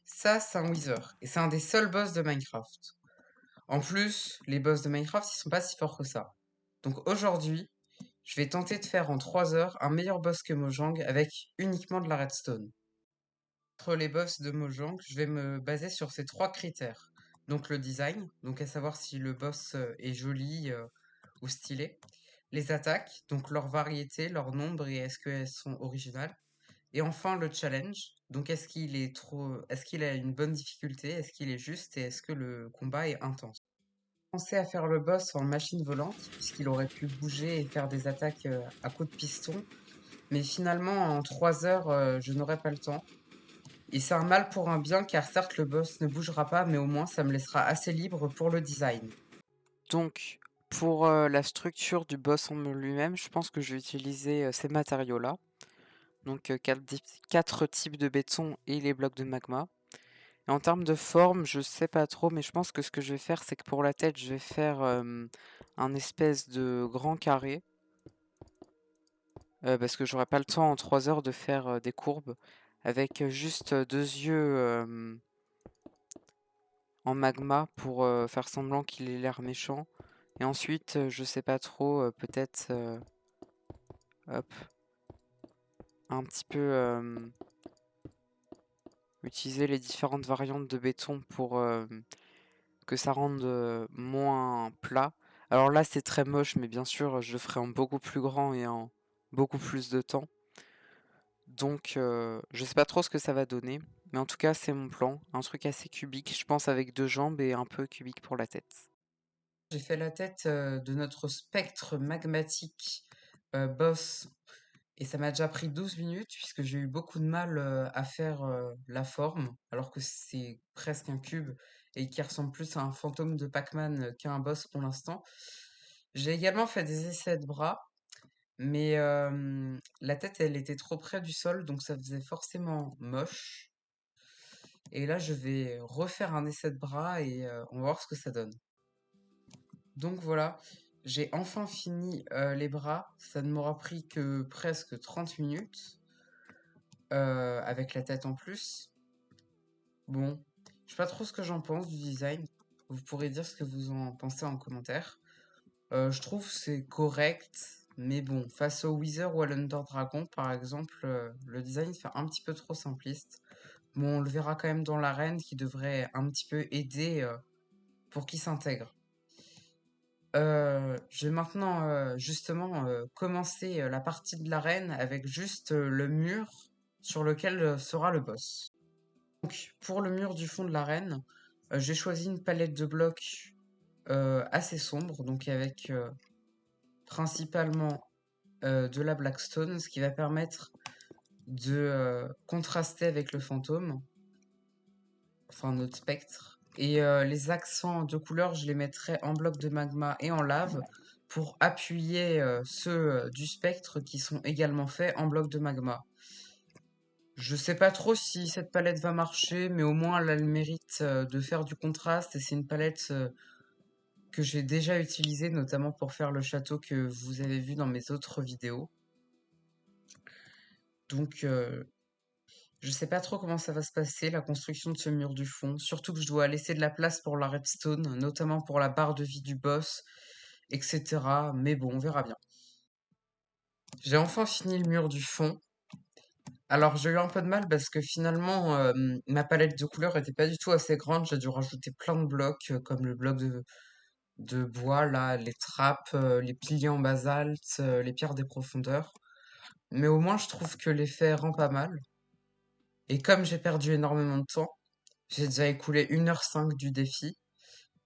Ça, c'est un Wither. Et c'est un des seuls boss de Minecraft. En plus, les boss de Minecraft, ils sont pas si forts que ça. Donc aujourd'hui, je vais tenter de faire en 3 heures un meilleur boss que Mojang avec uniquement de la redstone. Entre les boss de Mojang, je vais me baser sur ces 3 critères. Donc le design, donc à savoir si le boss est joli ou stylé. Les attaques, donc leur variété, leur nombre et est-ce qu'elles sont originales. Et enfin le challenge, donc est-ce qu'il a une bonne difficulté, est-ce qu'il est juste et est-ce que le combat est intense. J'ai pensé à faire le boss en machine volante, puisqu'il aurait pu bouger et faire des attaques à coups de piston, mais finalement en 3 heures, je n'aurai pas le temps. Et c'est un mal pour un bien, car certes le boss ne bougera pas, mais au moins ça me laissera assez libre pour le design. Donc, pour la structure du boss en lui-même, je pense que je vais utiliser ces matériaux-là. Donc 4 types de béton et les blocs de magma. Et en termes de forme, je sais pas trop, mais je pense que ce que je vais faire, c'est que pour la tête, je vais faire un espèce de grand carré. Parce que j'aurai pas le temps en 3 heures de faire des courbes. Avec juste 2 yeux en magma pour faire semblant qu'il ait l'air méchant. Et ensuite, je sais pas trop, peut-être hop, un petit peu utiliser les différentes variantes de béton pour que ça rende moins plat. Alors là, c'est très moche, mais bien sûr, je le ferai en beaucoup plus grand et en beaucoup plus de temps. Donc, je sais pas trop ce que ça va donner, mais en tout cas, c'est mon plan. Un truc assez cubique, je pense, avec 2 jambes et un peu cubique pour la tête. J'ai fait la tête de notre spectre magmatique boss et ça m'a déjà pris 12 minutes puisque j'ai eu beaucoup de mal à faire la forme alors que c'est presque un cube et qui ressemble plus à un fantôme de Pac-Man qu'à un boss pour l'instant. J'ai également fait des essais de bras, mais la tête elle était trop près du sol donc ça faisait forcément moche. Et là je vais refaire un essai de bras et on va voir ce que ça donne. Donc voilà, j'ai enfin fini les bras. Ça ne m'aura pris que presque 30 minutes, avec la tête en plus. Bon, je sais pas trop ce que j'en pense du design. Vous pourrez dire ce que vous en pensez en commentaire. Je trouve c'est correct, mais bon, face au Wither ou à l'Under Dragon, par exemple, le design fait un petit peu trop simpliste. Bon, on le verra quand même dans l'arène qui devrait un petit peu aider pour qu'il s'intègre. Je vais maintenant justement commencer la partie de l'arène avec juste le mur sur lequel sera le boss. Donc pour le mur du fond de l'arène, j'ai choisi une palette de blocs assez sombre, donc avec principalement de la blackstone, ce qui va permettre de contraster avec le fantôme, enfin notre spectre. Et les accents de couleur, je les mettrai en bloc de magma et en lave pour appuyer ceux du spectre qui sont également faits en bloc de magma. Je sais pas trop si cette palette va marcher, mais au moins elle a le mérite de faire du contraste et c'est une palette que j'ai déjà utilisée notamment pour faire le château que vous avez vu dans mes autres vidéos. Donc je sais pas trop comment ça va se passer, la construction de ce mur du fond. Surtout que je dois laisser de la place pour la redstone, notamment pour la barre de vie du boss, etc. Mais bon, on verra bien. J'ai enfin fini le mur du fond. Alors j'ai eu un peu de mal parce que finalement, ma palette de couleurs était pas du tout assez grande. J'ai dû rajouter plein de blocs, comme le bloc de bois, là, les trappes, les piliers en basalte, les pierres des profondeurs. Mais au moins, je trouve que l'effet rend pas mal. Et comme j'ai perdu énormément de temps, j'ai déjà écoulé 1h05 du défi.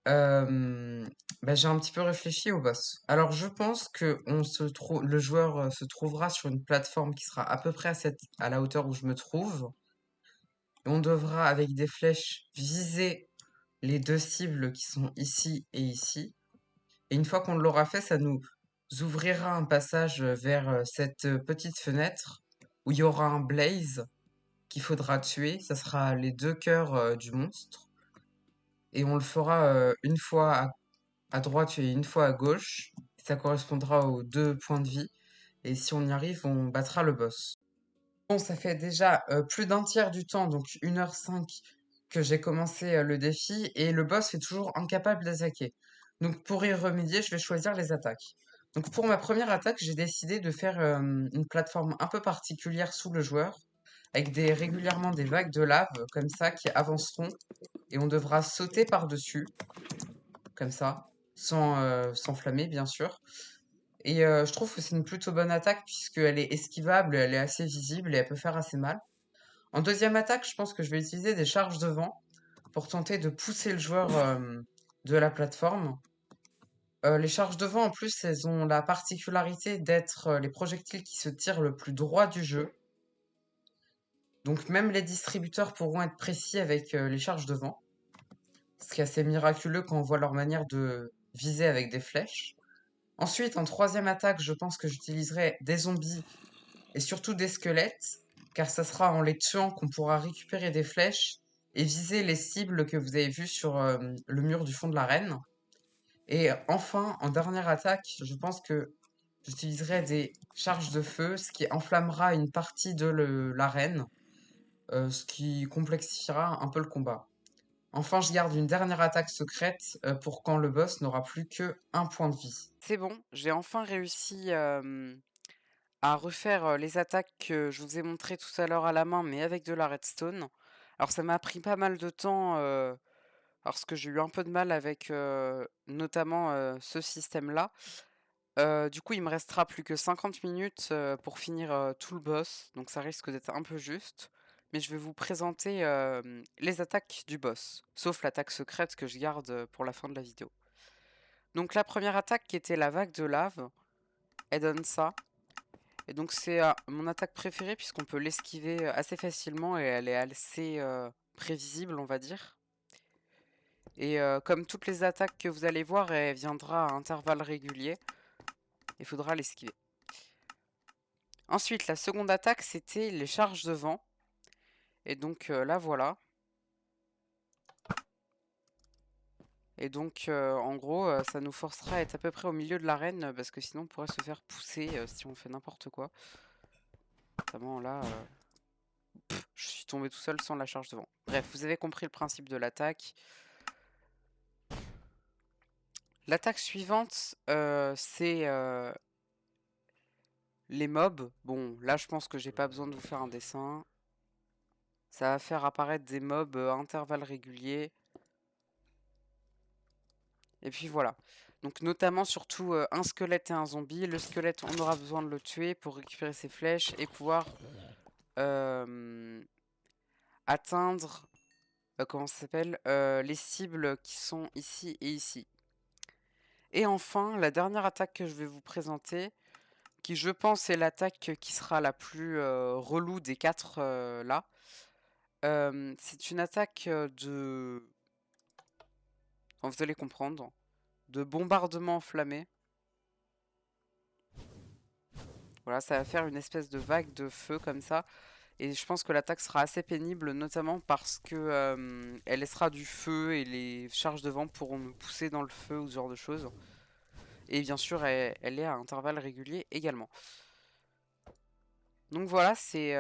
euh, j'ai un petit peu réfléchi au boss. Alors je pense que le joueur se trouvera sur une plateforme qui sera à peu près à la hauteur où je me trouve. Et on devra avec des flèches viser les 2 cibles qui sont ici et ici. Et une fois qu'on l'aura fait, ça nous ouvrira un passage vers cette petite fenêtre où il y aura un blaze qu'il faudra tuer. Ça sera les 2 cœurs du monstre. Et on le fera une fois à droite et une fois à gauche. Ça correspondra aux 2 points de vie. Et si on y arrive, on battra le boss. Bon, ça fait déjà plus d'un tiers du temps, donc 1h05, que j'ai commencé le défi, et le boss est toujours incapable d'attaquer. Donc pour y remédier, je vais choisir les attaques. Donc pour ma première attaque, j'ai décidé de faire une plateforme un peu particulière sous le joueur, avec régulièrement des vagues de lave comme ça qui avanceront, et on devra sauter par-dessus, comme ça, sans s'enflammer bien sûr. Et je trouve que c'est une plutôt bonne attaque puisqu'elle est esquivable, elle est assez visible et elle peut faire assez mal. En deuxième attaque, je pense que je vais utiliser des charges de vent pour tenter de pousser le joueur de la plateforme. Les charges de vent, en plus, elles ont la particularité d'être les projectiles qui se tirent le plus droit du jeu. Donc même les distributeurs pourront être précis avec les charges de vent, ce qui est assez miraculeux quand on voit leur manière de viser avec des flèches. Ensuite, en troisième attaque, je pense que j'utiliserai des zombies et surtout des squelettes, car ça sera en les tuant qu'on pourra récupérer des flèches et viser les cibles que vous avez vues sur le mur du fond de l'arène. Et enfin, en dernière attaque, je pense que j'utiliserai des charges de feu, ce qui enflammera une partie de l'arène, ce qui complexifiera un peu le combat. Enfin, je garde une dernière attaque secrète pour quand le boss n'aura plus que un point de vie. C'est bon, j'ai enfin réussi à refaire les attaques que je vous ai montrées tout à l'heure à la main, mais avec de la redstone. Alors ça m'a pris pas mal de temps parce que j'ai eu un peu de mal avec notamment ce système-là. Du coup, il me restera plus que 50 minutes pour finir tout le boss, donc ça risque d'être un peu juste. Mais je vais vous présenter les attaques du boss, sauf l'attaque secrète que je garde pour la fin de la vidéo. Donc la première attaque qui était la vague de lave, elle donne ça. Et donc c'est mon attaque préférée puisqu'on peut l'esquiver assez facilement et elle est assez prévisible, on va dire. Et comme toutes les attaques que vous allez voir, elle viendra à intervalles réguliers. Il faudra l'esquiver. Ensuite, la seconde attaque, c'était les charges de vent. Et donc là, voilà. Et donc, en gros, ça nous forcera à être à peu près au milieu de l'arène, parce que sinon on pourrait se faire pousser si on fait n'importe quoi. Notamment là, je suis tombé tout seul sans la charge de vent. Bref, vous avez compris le principe de l'attaque. L'attaque suivante, c'est les mobs. Bon, là, je pense que j'ai pas besoin de vous faire un dessin. Ça va faire apparaître des mobs à intervalles réguliers. Et puis voilà. Donc notamment surtout un squelette et un zombie. Le squelette, on aura besoin de le tuer pour récupérer ses flèches et pouvoir euh, atteindre, comment ça s'appelle, les cibles qui sont ici et ici. Et enfin, la dernière attaque que je vais vous présenter, qui je pense est l'attaque qui sera la plus relou des quatre là. C'est une attaque de... Enfin, vous allez comprendre. De bombardement enflammé. Voilà, ça va faire une espèce de vague de feu comme ça. Et je pense que l'attaque sera assez pénible, notamment parce que elle laissera du feu et les charges de vent pourront me pousser dans le feu ou ce genre de choses. Et bien sûr, elle est à intervalles réguliers également. Donc voilà, c'est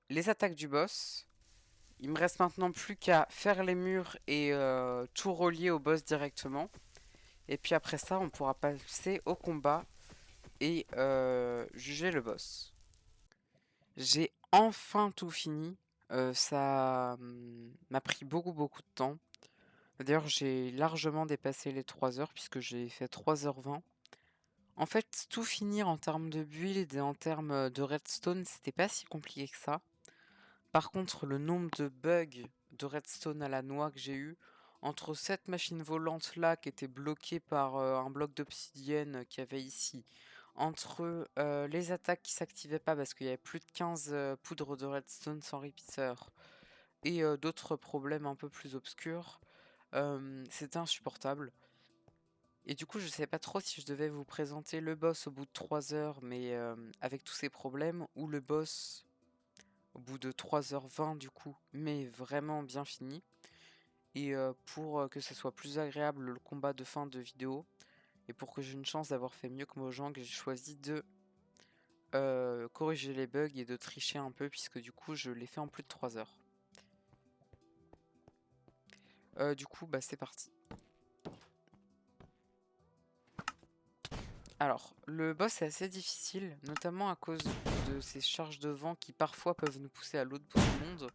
les attaques du boss. Il me reste maintenant plus qu'à faire les murs et tout relier au boss directement. Et puis après ça, on pourra passer au combat et juger le boss. J'ai enfin tout fini. Ça m'a pris beaucoup de temps. D'ailleurs, j'ai largement dépassé les 3 heures puisque j'ai fait 3h20. En fait, tout finir en termes de build et en termes de redstone, c'était pas si compliqué que ça. Par contre, le nombre de bugs de redstone à la noix que j'ai eu, entre cette machine volante là qui était bloquée par un bloc d'obsidienne qu'il y avait ici, entre les attaques qui s'activaient pas parce qu'il y avait plus de 15 poudres de redstone sans repeater, et d'autres problèmes un peu plus obscurs, c'était insupportable. Et du coup, je sais pas trop si je devais vous présenter le boss au bout de 3 heures, mais avec tous ces problèmes, ou le boss au bout de 3h20 du coup, mais vraiment bien fini. Et pour que ce soit plus agréable le combat de fin de vidéo, et pour que j'ai une chance d'avoir fait mieux que Mojang, j'ai choisi de corriger les bugs et de tricher un peu, puisque du coup, je l'ai fait en plus de 3 heures. Du coup, bah c'est parti. Alors, le boss est assez difficile, notamment à cause de ces charges de vent qui parfois peuvent nous pousser à l'autre bout du monde,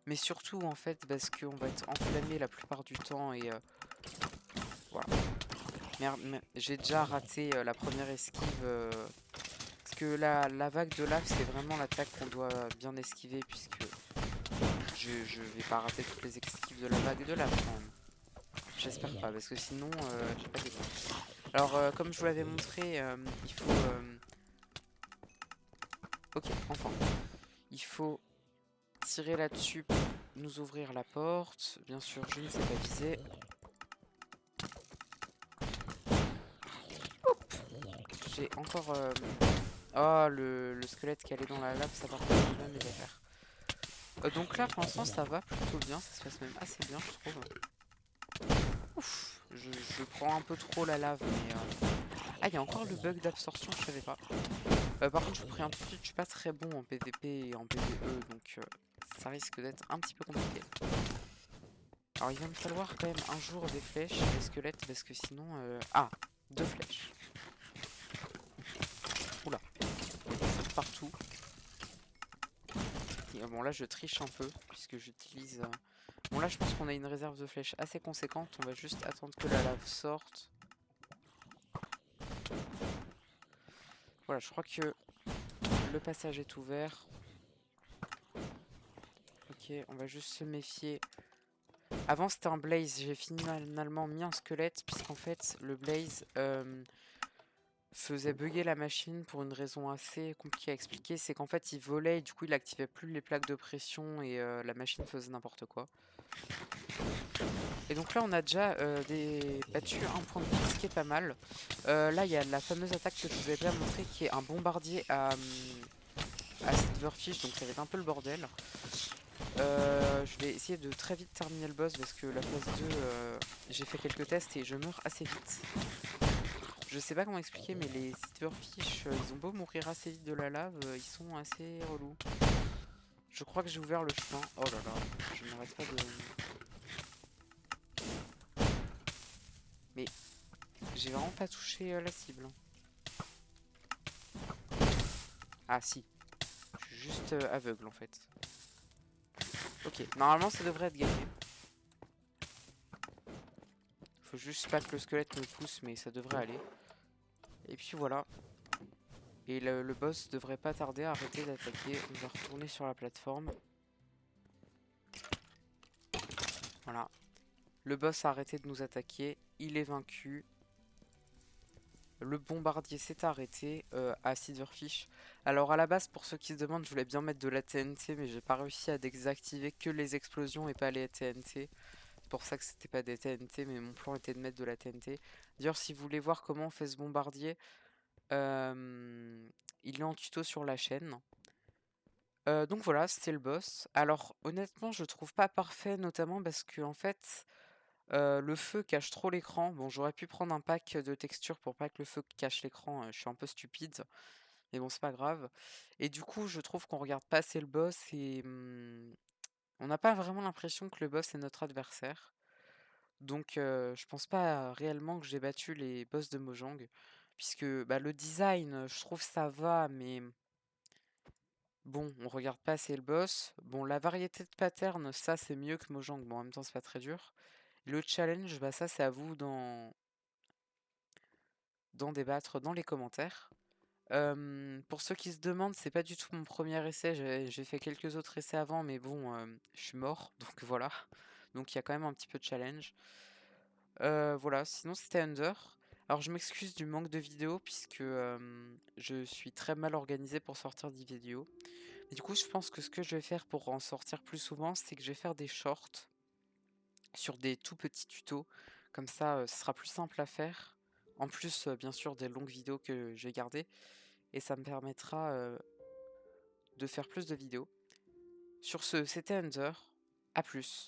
mais surtout en fait parce qu'on va être enflammé la plupart du temps et voilà. Merde, j'ai déjà raté la première esquive, parce que la vague de lave c'est vraiment l'attaque qu'on doit bien esquiver, puisque je vais pas rater toutes les esquives de la vague de lave quand même. J'espère pas, parce que sinon j'ai pas gagné. Alors comme je vous l'avais montré, il faut... Ok, enfin. Il faut tirer là-dessus pour nous ouvrir la porte. Bien sûr, je ne sais pas viser. Hop. J'ai encore... Oh, le squelette qui allait dans la lave, ça part pas bien mes affaires. Donc là, pour l'instant, ça va plutôt bien. Ça se passe même assez bien, je trouve. Ouf, je prends un peu trop la lave, mais... Ah, il y a encore le bug d'absorption, je savais pas. Par contre, je vous préviens tout de suite, je suis pas très bon en PVP et en PVE, donc ça risque d'être un petit peu compliqué. Alors, il va me falloir quand même un jour des flèches, des squelettes, parce que sinon... Ah, 2 flèches. Oula, partout. Et, bon, là, je triche un peu, puisque j'utilise... Bon, là, je pense qu'on a une réserve de flèches assez conséquente. On va juste attendre que la lave sorte. Voilà, je crois que le passage est ouvert. Ok, on va juste se méfier. Avant, c'était un blaze. J'ai finalement mis un squelette, puisqu'en fait, le blaze faisait bugger la machine pour une raison assez compliquée à expliquer. C'est qu'en fait, il volait et du coup, il activait plus les plaques de pression et la machine faisait n'importe quoi. Et donc là, on a déjà battu un point de vie, ce qui est pas mal. Là, il y a la fameuse attaque que je vous avais déjà montré, qui est un bombardier à Silverfish, donc ça va être un peu le bordel. Je vais essayer de très vite terminer le boss parce que la phase 2, j'ai fait quelques tests et je meurs assez vite. Je sais pas comment expliquer, mais les Silverfish, ils ont beau mourir assez vite de la lave, ils sont assez relous. Je crois que j'ai ouvert le chemin. Oh là là, je n'arrête pas de... Mais j'ai vraiment pas touché la cible. Ah si, je suis juste aveugle en fait. Ok, normalement ça devrait être gagné. Faut juste pas que le squelette me pousse, mais ça devrait aller. Et puis voilà. Et le boss devrait pas tarder à arrêter d'attaquer. On va retourner sur la plateforme. Voilà. Le boss a arrêté de nous attaquer. Il est vaincu. Le bombardier s'est arrêté à Silverfish. Alors à la base, pour ceux qui se demandent, je voulais bien mettre de la TNT, mais j'ai pas réussi à désactiver que les explosions et pas les TNT. C'est pour ça que c'était pas des TNT, mais mon plan était de mettre de la TNT. D'ailleurs, si vous voulez voir comment on fait ce bombardier, il est en tuto sur la chaîne. Donc voilà, c'était le boss. Alors honnêtement, je le trouve pas parfait, notamment parce que en fait, le feu cache trop l'écran. Bon, j'aurais pu prendre un pack de textures pour pas que le feu cache l'écran, je suis un peu stupide, mais bon, c'est pas grave. Et du coup, je trouve qu'on regarde pas assez le boss et on n'a pas vraiment l'impression que le boss est notre adversaire. Donc je pense pas réellement que j'ai battu les boss de Mojang, puisque bah, le design, je trouve ça va, mais bon, on regarde pas assez le boss. Bon, la variété de patterns, ça c'est mieux que Mojang. Bon, en même temps, c'est pas très dur. Le challenge, bah ça c'est à vous d'en débattre dans les commentaires. Pour ceux qui se demandent, c'est pas du tout mon premier essai. J'ai fait quelques autres essais avant, mais bon, je suis mort, donc voilà. Donc il y a quand même un petit peu de challenge. Voilà, sinon c'était Under. Alors je m'excuse du manque de vidéos puisque je suis très mal organisé pour sortir des vidéos. Et du coup, je pense que ce que je vais faire pour en sortir plus souvent, c'est que je vais faire des shorts sur des tout petits tutos. Comme ça, ce sera plus simple à faire. En plus, bien sûr, des longues vidéos que je vais garder. Et ça me permettra de faire plus de vidéos. Sur ce, c'était Under. À plus.